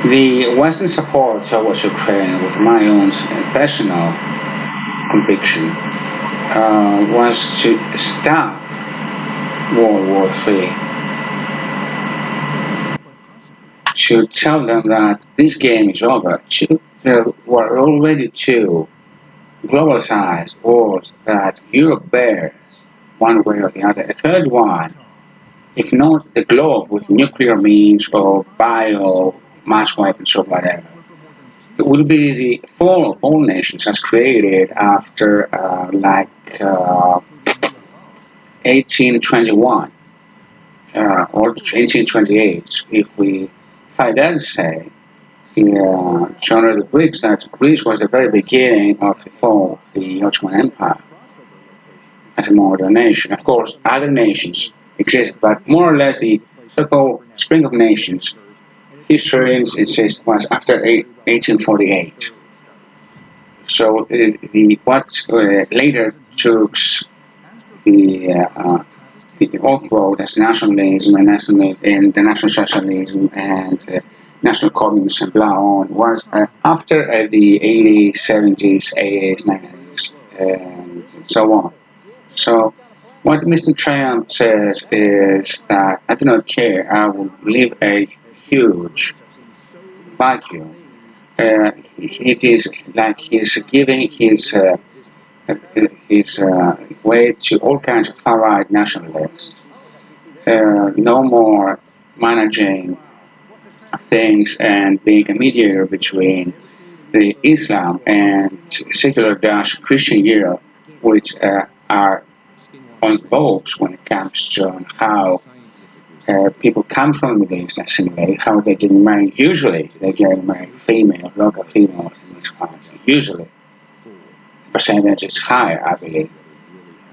The Western support towards Ukraine, with my own personal conviction, was to stop World War III, to tell them that this game is over. There were already two globalized wars that Europe bears one way or the other. A third one, if not the globe with nuclear means or bio mass weapons or whatever. It will be the fall of all nations as created after 1821 or 1828. If we, if I dare say, to honor the Greeks, that Greece was the very beginning of the fall of the Ottoman Empire as a modern nation. Of course, other nations exist, but more or less the so-called Spring of Nations, historians insist, was after 1848. So the what later took the off-road as nationalism and the national socialism and national communism and blah on was after the 80s, 70s, 80s, 90s, and so on. So what Mr. Trump says is that I do not care. I will leave a huge vacuum. It is like he's giving his way to all kinds of far-right nationalists. No more managing things and being a mediator between the Islam and secular Daesh Christian Europe, which are on vogues when it comes to how people come from the Middle East and assimilate, how they get married. Usually, they get married female, local females in these countries. Usually, percentage is higher, I believe.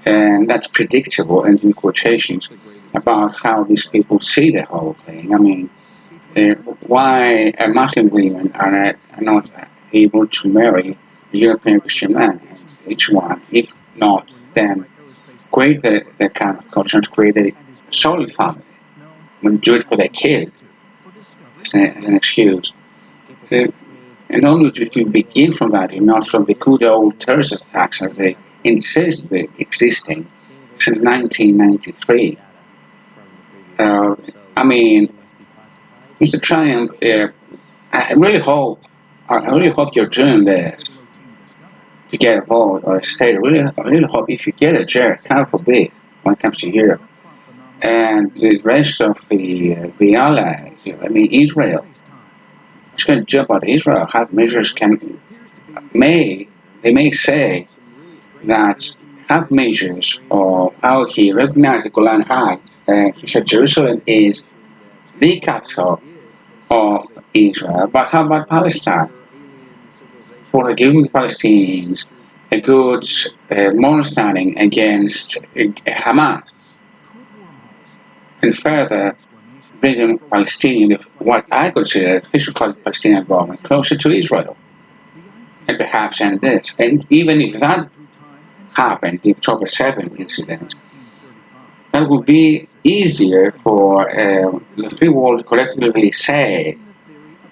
And that's predictable and in quotations about how these people see the whole thing. I mean, why Muslim women are not able to marry a European Christian man, and each one, if not them, create the kind of culture to create a solid family. When do it for their kid as an excuse. Uh, and only if you begin from that, and not from the good old terrorist attacks as they insist be existing since 1993. I mean, Mr. Trump, I really hope, I really hope you're doing this to get a vote or a state. I really hope if you get a chair, kind of forbid when it comes to Europe and the rest of the allies. I mean, Israel. It's going to jump on Israel. Have measures may they may say that have measures of how he recognized the Golan Heights. He said Jerusalem is the capital of Israel. But how about Palestine? For giving the Palestinians a good moral standing against Hamas, and further bringing Palestinian, what I consider official Palestinian government, closer to Israel, and perhaps end this. And even if that happened, the October 7th incident, that would be easier for the free world to collectively say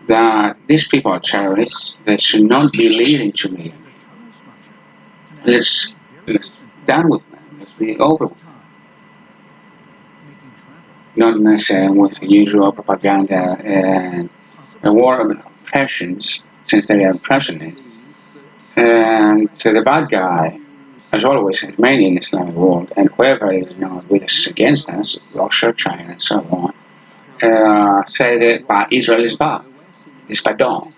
that these people are terrorists. They should not be leading to me. Let's done with them. Let's be over with them. Not necessarily with the usual propaganda and a war of oppressions, since they are impressionists. And so the bad guy, as always, is mainly in the Islamic world, and whoever is with us against us, Russia, China, and so on, say that Israel is bad, it's badon.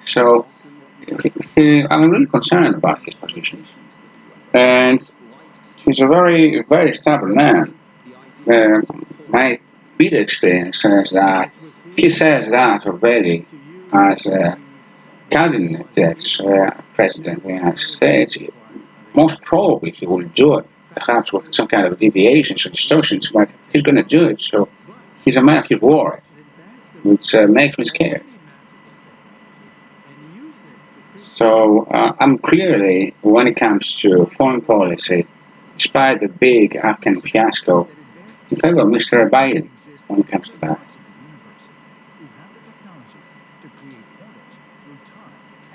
So I'm really concerned about his positions. And he's a very, very stubborn man. My bitter experience says that he says that already as a candidate president of the United States. Most probably he will do it, perhaps with some kind of deviations or distortions, but he's going to do it. So he's a man of his word, which makes me scared. So I'm clearly, when it comes to foreign policy, despite the big Afghan fiasco, in favor of Mr. Biden when it comes to that.